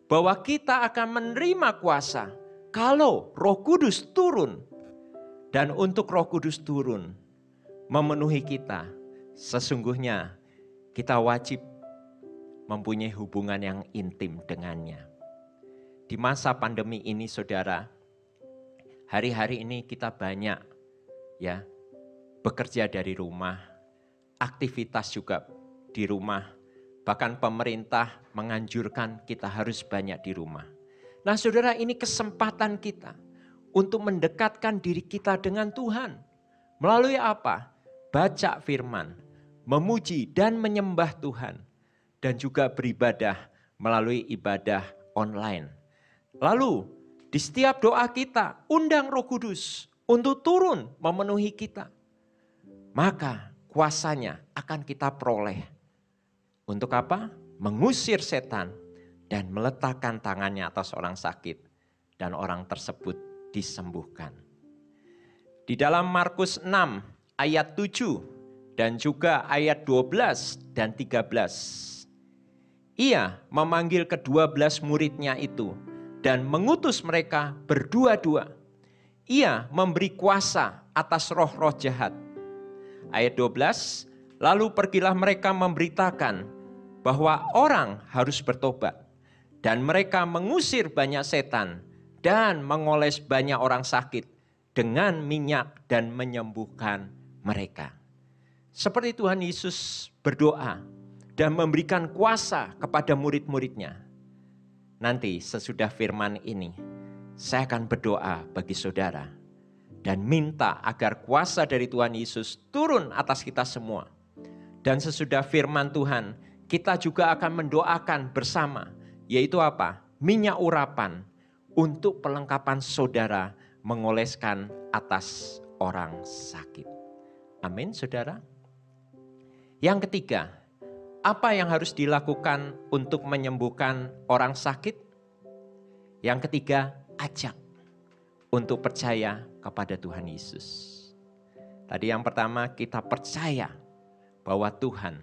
bahwa kita akan menerima kuasa kalau Roh Kudus turun. Dan untuk Roh Kudus turun, memenuhi kita, sesungguhnya kita wajib mempunyai hubungan yang intim dengannya. Di masa pandemi ini, saudara, hari-hari ini kita banyak ya bekerja dari rumah, aktivitas juga di rumah. Bahkan pemerintah menganjurkan kita harus banyak di rumah. Nah, saudara, ini kesempatan kita untuk mendekatkan diri kita dengan Tuhan. Melalui apa? Baca firman, memuji dan menyembah Tuhan. Dan juga beribadah melalui ibadah online. Lalu di setiap doa kita undang Roh Kudus untuk turun memenuhi kita. Maka kuasanya akan kita peroleh. Untuk apa? Mengusir setan dan meletakkan tangannya atas orang sakit. Dan orang tersebut disembuhkan. Di dalam Markus 6 ayat 7 dan juga ayat 12 dan 13. Ia memanggil ke-12 muridnya itu dan mengutus mereka berdua-dua. Ia memberi kuasa atas roh-roh jahat. Ayat 12, lalu pergilah mereka memberitakan bahwa orang harus bertobat. Dan mereka mengusir banyak setan dan mengoles banyak orang sakit dengan minyak dan menyembuhkan mereka. Seperti Tuhan Yesus berdoa dan memberikan kuasa kepada murid-muridnya. Nanti sesudah firman ini, saya akan berdoa bagi saudara. dan minta agar kuasa dari Tuhan Yesus turun atas kita semua. Dan sesudah firman Tuhan, kita juga akan mendoakan bersama, yaitu apa? Minyak urapan untuk pelengkapan saudara mengoleskan atas orang sakit. Amin, saudara. Yang ketiga, apa yang harus dilakukan untuk menyembuhkan orang sakit? Yang ketiga, ajak untuk percaya kepada Tuhan Yesus. Tadi yang pertama, kita percaya bahwa Tuhan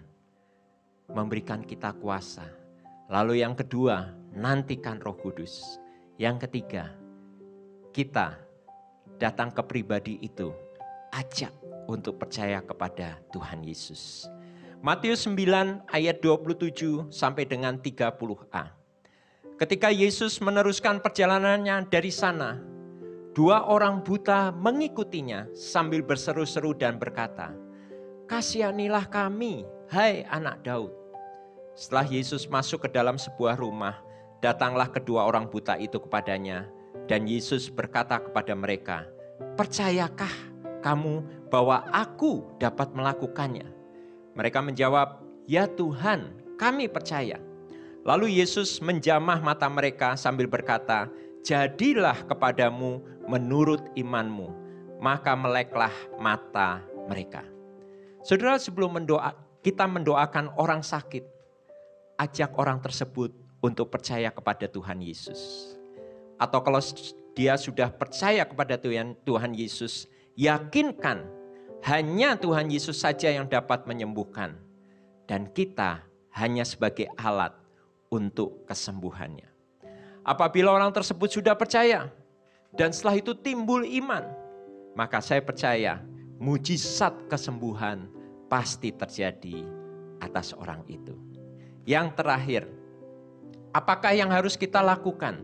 memberikan kita kuasa. Lalu yang kedua, nantikan Roh Kudus. Yang ketiga, kita datang ke pribadi itu, ajak untuk percaya kepada Tuhan Yesus. Matius 9 ayat 27 sampai dengan 30a. Ketika Yesus meneruskan perjalanannya dari sana, 2 orang buta mengikutinya sambil berseru-seru dan berkata, "Kasihanilah kami, hai anak Daud." Setelah Yesus masuk ke dalam sebuah rumah, datanglah kedua orang buta itu kepadanya, dan Yesus berkata kepada mereka, "Percayakah kamu bahwa aku dapat melakukannya?" Mereka menjawab, "Ya Tuhan, kami percaya." Lalu Yesus menjamah mata mereka sambil berkata, "Jadilah kepadamu menurut imanmu." Maka meleklah mata mereka. Saudara, sebelum kita mendoakan orang sakit, ajak orang tersebut untuk percaya kepada Tuhan Yesus. Atau kalau dia sudah percaya kepada Tuhan Yesus, yakinkan hanya Tuhan Yesus saja yang dapat menyembuhkan. Dan kita hanya sebagai alat untuk kesembuhannya. Apabila orang tersebut sudah percaya, dan setelah itu timbul iman, maka saya percaya mujizat kesembuhan pasti terjadi atas orang itu. Yang terakhir, apakah yang harus kita lakukan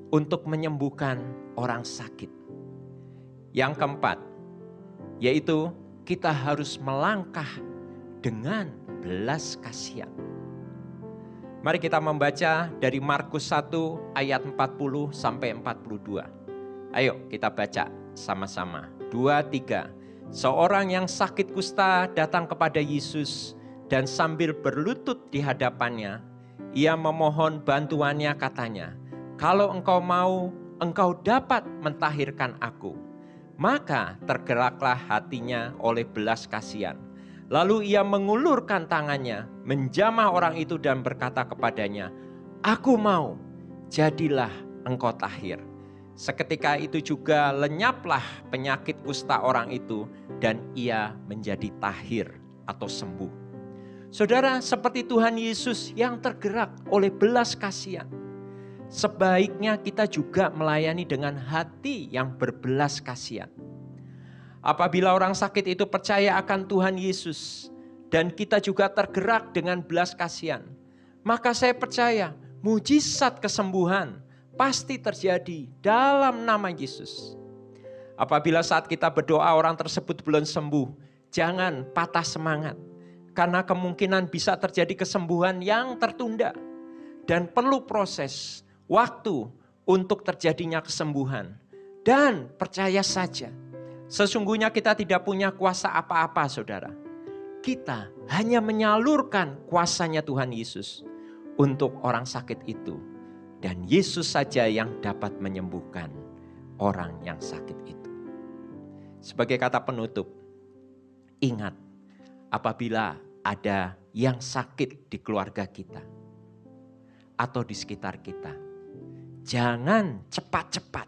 untuk menyembuhkan orang sakit? Yang keempat, yaitu kita harus melangkah dengan belas kasihan. Mari kita membaca dari Markus 1 ayat 40 sampai 42. Ayo kita baca sama-sama. 2, 3. Seorang yang sakit kusta datang kepada Yesus dan sambil berlutut di hadapannya, ia memohon bantuannya, katanya, "Kalau engkau mau, engkau dapat mentahirkan aku." Maka tergeraklah hatinya oleh belas kasihan. Lalu ia mengulurkan tangannya, menjamah orang itu dan berkata kepadanya, "Aku mau, jadilah engkau tahir." Seketika itu juga lenyaplah penyakit kusta orang itu dan ia menjadi tahir atau sembuh. Saudara, seperti Tuhan Yesus yang tergerak oleh belas kasihan, sebaiknya kita juga melayani dengan hati yang berbelas kasihan. Apabila orang sakit itu percaya akan Tuhan Yesus dan kita juga tergerak dengan belas kasihan, maka saya percaya mujizat kesembuhan pasti terjadi dalam nama Yesus. Apabila saat kita berdoa orang tersebut belum sembuh, jangan patah semangat, karena kemungkinan bisa terjadi kesembuhan yang tertunda dan perlu proses waktu untuk terjadinya kesembuhan. Dan percaya saja, sesungguhnya kita tidak punya kuasa apa-apa, saudara. Kita hanya menyalurkan kuasanya Tuhan Yesus untuk orang sakit itu. Dan Yesus saja yang dapat menyembuhkan orang yang sakit itu. Sebagai kata penutup, ingat, apabila ada yang sakit di keluarga kita atau di sekitar kita, jangan cepat-cepat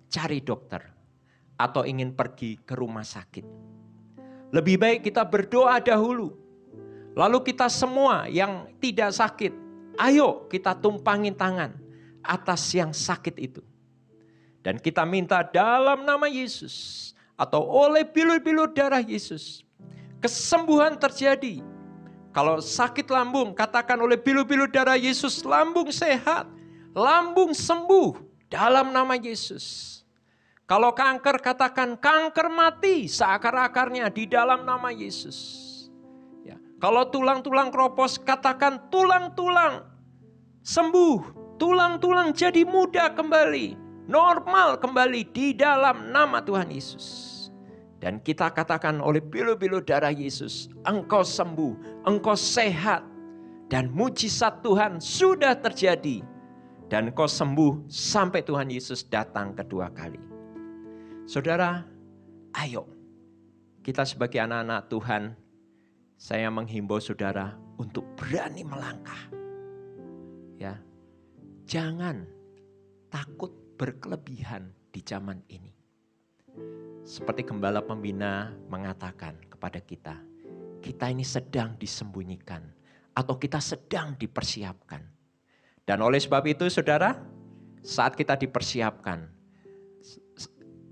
cari dokter atau ingin pergi ke rumah sakit. Lebih baik kita berdoa dahulu. Lalu kita semua yang tidak sakit, ayo kita tumpangin tangan atas yang sakit itu. Dan kita minta dalam nama Yesus atau oleh bilur-bilur darah Yesus, kesembuhan terjadi. Kalau sakit lambung, katakan oleh bilur-bilur darah Yesus, lambung sehat, lambung sembuh dalam nama Yesus. Kalau kanker, katakan kanker mati seakar-akarnya di dalam nama Yesus. Ya. Kalau tulang-tulang keropos, katakan tulang-tulang sembuh, tulang-tulang jadi muda kembali normal kembali di dalam nama Tuhan Yesus. Dan kita katakan oleh bilu-bilu darah Yesus, engkau sembuh, engkau sehat. Dan mujizat Tuhan sudah terjadi. Dan engkau sembuh sampai Tuhan Yesus datang kedua kali. Saudara, ayo kita sebagai anak-anak Tuhan, saya menghimbau saudara untuk berani melangkah. Ya, jangan takut berkelebihan di zaman ini. Seperti gembala pembina mengatakan kepada kita, kita ini sedang disembunyikan atau kita sedang dipersiapkan. Dan oleh sebab itu saudara, saat kita dipersiapkan,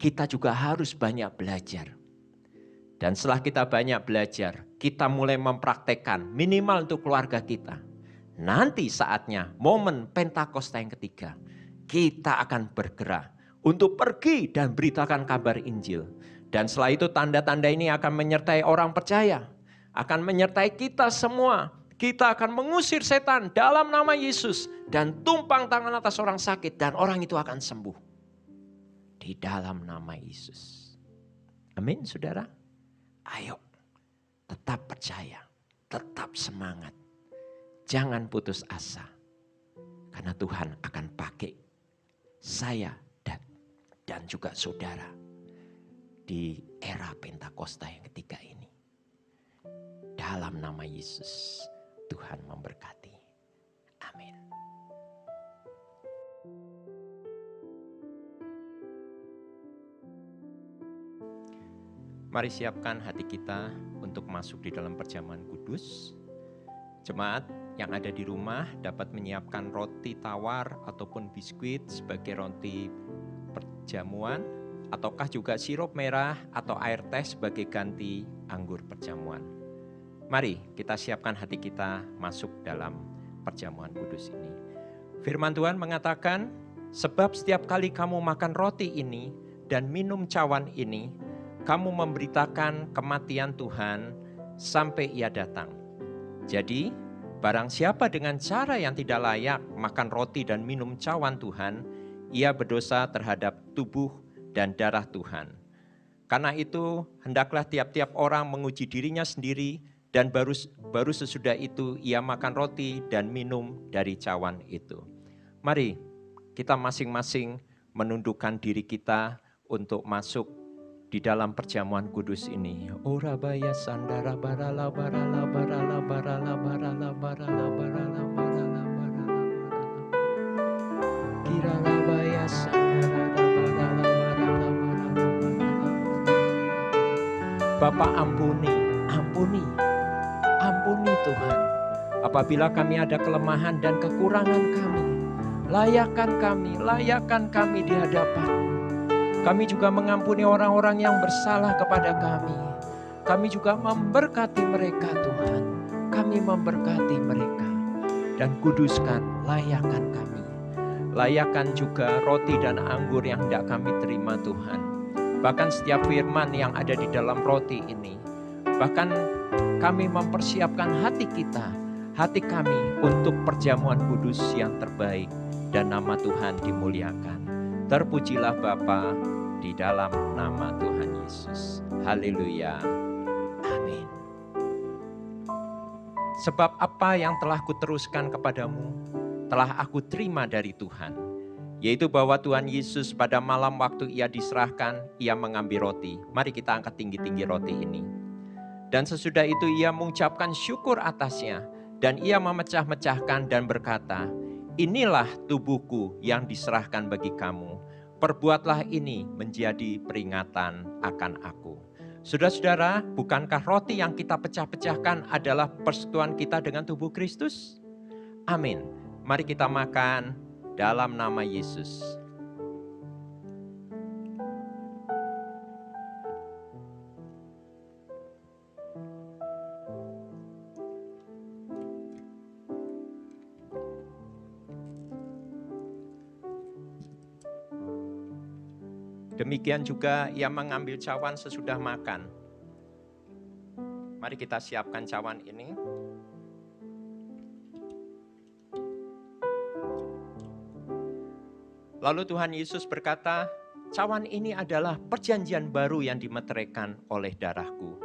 kita juga harus banyak belajar. Dan setelah kita banyak belajar, kita mulai mempraktekkan minimal untuk keluarga kita. Nanti saatnya momen Pentakosta yang ketiga, kita akan bergerak untuk pergi dan beritakan kabar Injil. Dan setelah itu tanda-tanda ini akan menyertai orang percaya. Akan menyertai kita semua. Kita akan mengusir setan dalam nama Yesus. Dan tumpang tangan atas orang sakit. Dan orang itu akan sembuh. Di dalam nama Yesus. Amin saudara. Ayo tetap percaya. Tetap semangat. Jangan putus asa. Karena Tuhan akan pakai saya dan juga saudara di era Pentakosta yang ketiga ini. Dalam nama Yesus, Tuhan memberkati. Amin. Mari siapkan hati kita untuk masuk di dalam perjamuan kudus. Jemaat yang ada di rumah dapat menyiapkan roti tawar ataupun biskuit sebagai roti perjamuan, ataukah juga sirup merah atau air teh sebagai ganti anggur perjamuan. Mari kita siapkan hati kita masuk dalam perjamuan kudus ini. Firman Tuhan mengatakan, sebab setiap kali kamu makan roti ini dan minum cawan ini, kamu memberitakan kematian Tuhan sampai Ia datang. Jadi, barang siapa dengan cara yang tidak layak makan roti dan minum cawan Tuhan, ia berdosa terhadap tubuh dan darah Tuhan. Karena itu, hendaklah tiap-tiap orang menguji dirinya sendiri dan baru sesudah itu ia makan roti dan minum dari cawan itu. Mari kita masing-masing menundukkan diri kita untuk masuk di dalam perjamuan kudus ini. Ora baya sandara barala barala barala barala barala barala barala barala barala kirala baya sandara barala barala barala barala. Bapa ampuni Tuhan. Apabila kami ada kelemahan dan kekurangan kami, layakkan kami di hadapan. Kami juga mengampuni orang-orang yang bersalah kepada kami. Kami juga memberkati mereka Tuhan. Kami memberkati mereka. Dan kuduskan, layakkan kami. Layakkan juga roti dan anggur yang hendak kami terima Tuhan. Bahkan setiap firman yang ada di dalam roti ini. Bahkan kami mempersiapkan hati kita, hati kami untuk perjamuan kudus yang terbaik. Dan nama Tuhan dimuliakan. Terpujilah Bapa di dalam nama Tuhan Yesus. Haleluya. Amin. Sebab apa yang telah kuteruskan kepadamu, telah aku terima dari Tuhan. Yaitu bahwa Tuhan Yesus pada malam waktu ia diserahkan, ia mengambil roti. Mari kita angkat tinggi-tinggi roti ini. Dan sesudah itu ia mengucapkan syukur atasnya. Dan ia memecah-mecahkan dan berkata, inilah tubuhku yang diserahkan bagi kamu. Perbuatlah ini menjadi peringatan akan aku. Saudara-saudara, bukankah roti yang kita pecah-pecahkan adalah persekutuan kita dengan tubuh Kristus? Amin. Mari kita makan dalam nama Yesus. Demikian juga ia mengambil cawan sesudah makan. Mari kita siapkan cawan ini. Lalu Tuhan Yesus berkata, cawan ini adalah perjanjian baru yang dimeteraikan oleh darahku.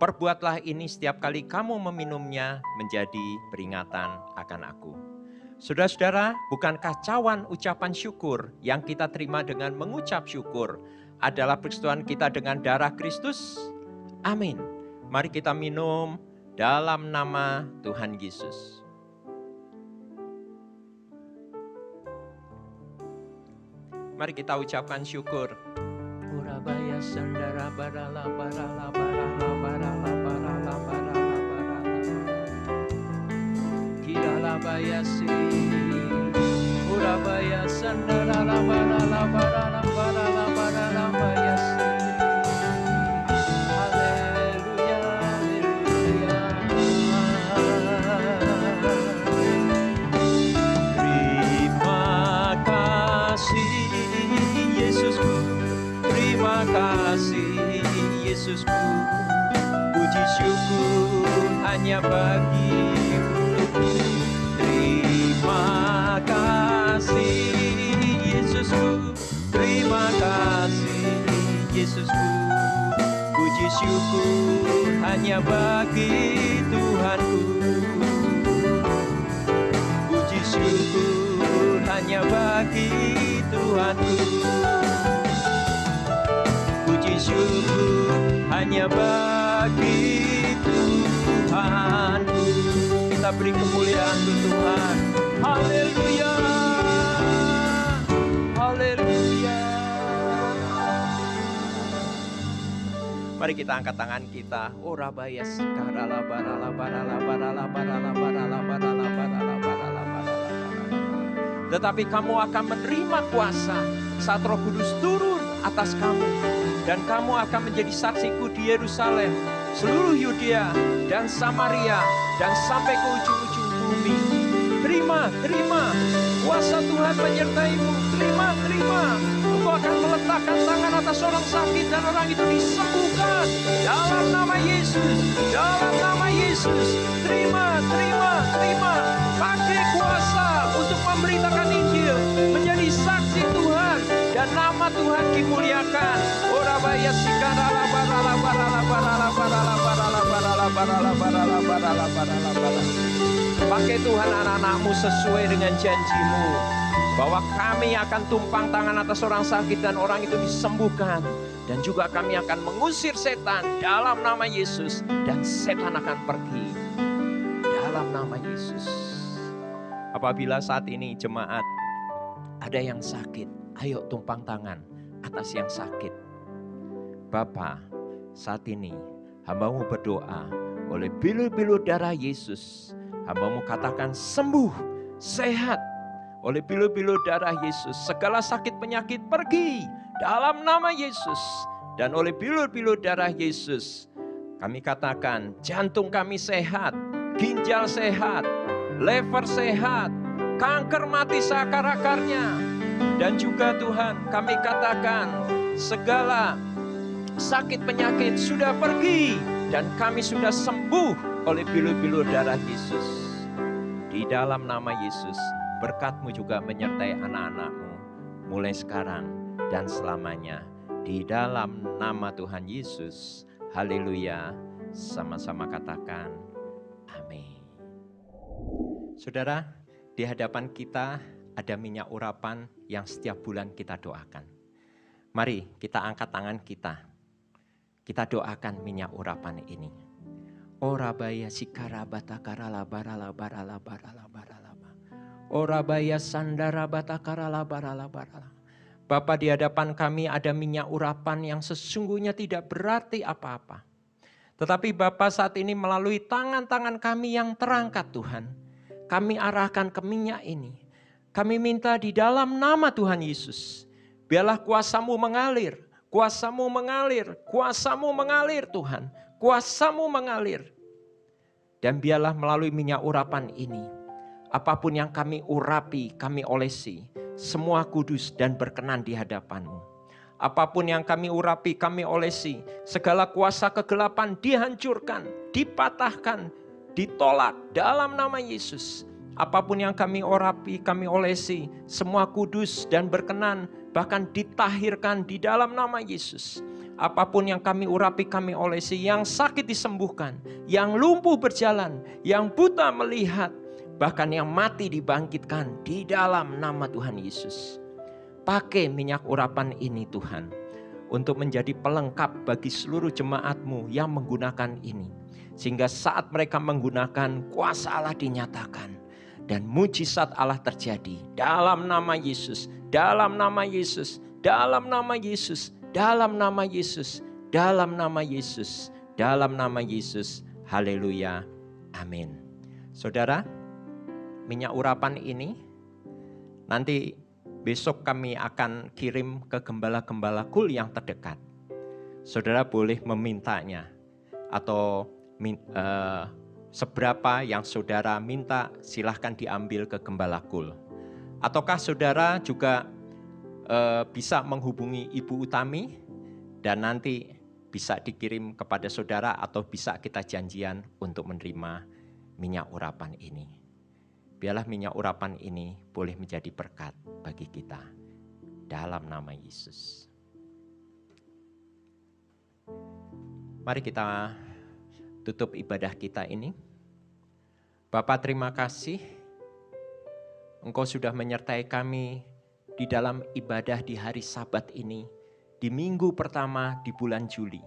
Perbuatlah ini setiap kali kamu meminumnya menjadi peringatan akan aku. Saudara-saudara, bukankah cawan ucapan syukur yang kita terima dengan mengucap syukur adalah persekutuan kita dengan darah Kristus? Amin. Mari kita minum dalam nama Tuhan Yesus. Mari kita ucapkan syukur. Urabaya sandara barala barala barala barala barala barala barala. Kirala bayasi. Urabaya sandara barala barala barala barala bayasi. Haleluya, haleluya. Terima kasih Yesusku, terima kasih Yesusku, puji syukur hanya bagimu. Terima kasih Yesusku, terima kasih Yesusku, puji syukur hanya bagi Tuhanku. Puji syukur hanya bagi Tuhanku. Puji syukur hanya bagi Tuhanku. Kita beri kemuliaan untuk Tuhan. Haleluya. Haleluya. Mari kita angkat tangan kita. Ora bayas karala barala barala barala barala barala barala barala barala barala. Tetapi kamu akan menerima kuasa saat Roh Kudus turun atas kamu, dan kamu akan menjadi saksiku di Yerusalem, seluruh Yudea dan Samaria, dan sampai ke ujung-ujung bumi. Terima kuasa Tuhan menyertaimu. Terima. Engkau akan meletakkan tangan atas orang sakit dan orang itu disembuhkan dalam nama Yesus. Dalam nama Yesus. Terima. Pakai kuasa untuk memberitakan Injil, menjadi saksi Tuhan, dan nama Tuhan dimuliakan. Orabaya sikarala barala barala barala barala barala barala barala barala barala barala barala. Pakai Tuhan anak-anakmu sesuai dengan janji-Mu, bahwa kami akan tumpang tangan atas orang sakit dan orang itu disembuhkan. Dan juga kami akan mengusir setan dalam nama Yesus, dan setan akan pergi dalam nama Yesus. Apabila saat ini jemaat ada yang sakit, ayo tumpang tangan atas yang sakit. Bapa, saat ini hamba-Mu berdoa, oleh bilur-bilur darah Yesus, hamba-Mu katakan sembuh, sehat. Oleh bilur-bilur darah Yesus, segala sakit penyakit pergi dalam nama Yesus. Dan oleh bilur-bilur darah Yesus, kami katakan jantung kami sehat, ginjal sehat, lever sehat, kanker mati seakar-akarnya. Dan juga Tuhan, kami katakan segala sakit penyakit sudah pergi, dan kami sudah sembuh oleh bilur-bilur darah Yesus. Di dalam nama Yesus, berkat-Mu juga menyertai anak-anak-Mu mulai sekarang dan selamanya. Di dalam nama Tuhan Yesus, haleluya. Sama-sama katakan amin. Saudara, di hadapan kita ada minyak urapan yang setiap bulan kita doakan. Mari kita angkat tangan kita. Kita doakan minyak urapan ini. Orabaya sikara batakara barala barala barala barala. Orabaya sandara batakara barala barala. Bapa, di hadapan kami ada minyak urapan yang sesungguhnya tidak berarti apa-apa. Tetapi Bapa, saat ini melalui tangan-tangan kami yang terangkat Tuhan, kami arahkan ke minyak ini. Kami minta di dalam nama Tuhan Yesus, biarlah kuasa-Mu mengalir, kuasa-Mu mengalir, kuasa-Mu mengalir Tuhan, kuasa-Mu mengalir. Dan biarlah melalui minyak urapan ini, apapun yang kami urapi, kami olesi, semua kudus dan berkenan di hadapan-Mu. Apapun yang kami urapi, kami olesi, segala kuasa kegelapan dihancurkan, dipatahkan, ditolak dalam nama Yesus. apapun yang kami urapi, kami olesi, semua kudus dan berkenan, bahkan ditahirkan di dalam nama Yesus. Apapun yang kami urapi, kami olesi, yang sakit disembuhkan, yang lumpuh berjalan, yang buta melihat, bahkan yang mati dibangkitkan di dalam nama Tuhan Yesus. Pakai minyak urapan ini Tuhan, untuk menjadi pelengkap bagi seluruh jemaat-Mu yang menggunakan ini. Sehingga saat mereka menggunakan, kuasa Allah dinyatakan. Dan mujizat Allah terjadi dalam nama Yesus, dalam nama Yesus, dalam nama Yesus, dalam nama Yesus, dalam nama Yesus, dalam nama Yesus. Haleluya. Amin. Saudara, minyak urapan ini nanti besok kami akan kirim ke gembala-gembala kul yang terdekat. Saudara boleh memintanya atau seberapa yang saudara minta, silahkan diambil ke gembala kul. Ataukah saudara juga bisa menghubungi Ibu Utami dan nanti bisa dikirim kepada saudara atau bisa kita janjian untuk menerima minyak urapan ini. Biarlah minyak urapan ini boleh menjadi berkat bagi kita dalam nama Yesus. Mari kita tutup ibadah kita ini. Bapa, terima kasih Engkau sudah menyertai kami di dalam ibadah di hari Sabat ini, di minggu pertama di bulan Juli.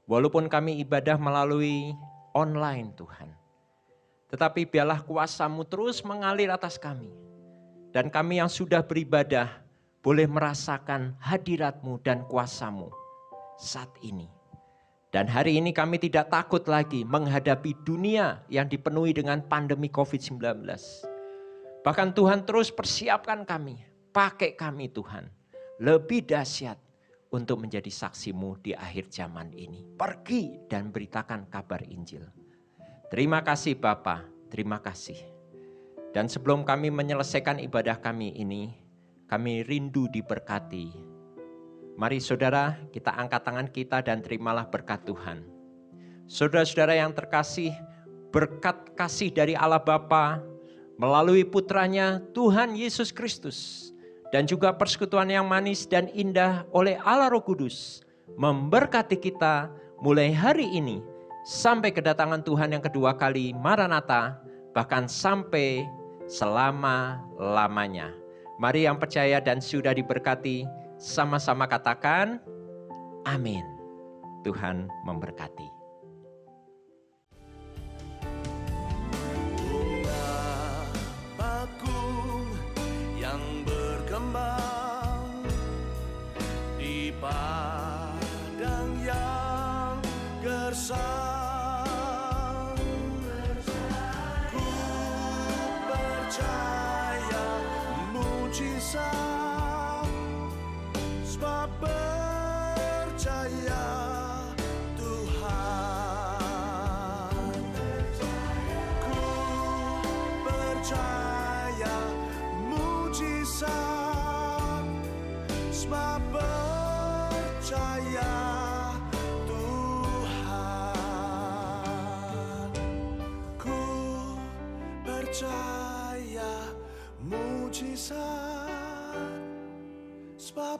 Walaupun kami ibadah melalui online Tuhan, tetapi biarlah kuasa-Mu terus mengalir atas kami. Dan kami yang sudah beribadah boleh merasakan hadirat-Mu dan kuasa-Mu saat ini. Dan hari ini kami tidak takut lagi menghadapi dunia yang dipenuhi dengan pandemi COVID-19. Bahkan Tuhan terus persiapkan kami, pakai kami Tuhan, lebih dahsyat untuk menjadi saksi-Mu di akhir zaman ini. Pergi dan beritakan kabar Injil. Terima kasih Bapa, terima kasih. Dan sebelum kami menyelesaikan ibadah kami ini, kami rindu diberkati. Mari saudara, kita angkat tangan kita dan terimalah berkat Tuhan. Saudara-saudara yang terkasih, berkat kasih dari Allah Bapa melalui putranya Tuhan Yesus Kristus dan juga persekutuan yang manis dan indah oleh Allah Roh Kudus memberkati kita mulai hari ini sampai kedatangan Tuhan yang kedua kali, Maranatha, bahkan sampai selama-lamanya. Mari yang percaya dan sudah diberkati, sama-sama katakan amin. Tuhan memberkati. Di padang yang gersang, ku percaya mujizat, sebab percaya Tuhan. Ku percaya mujizat, sebab percaya Tuhan. Ku percaya mujizat, sebab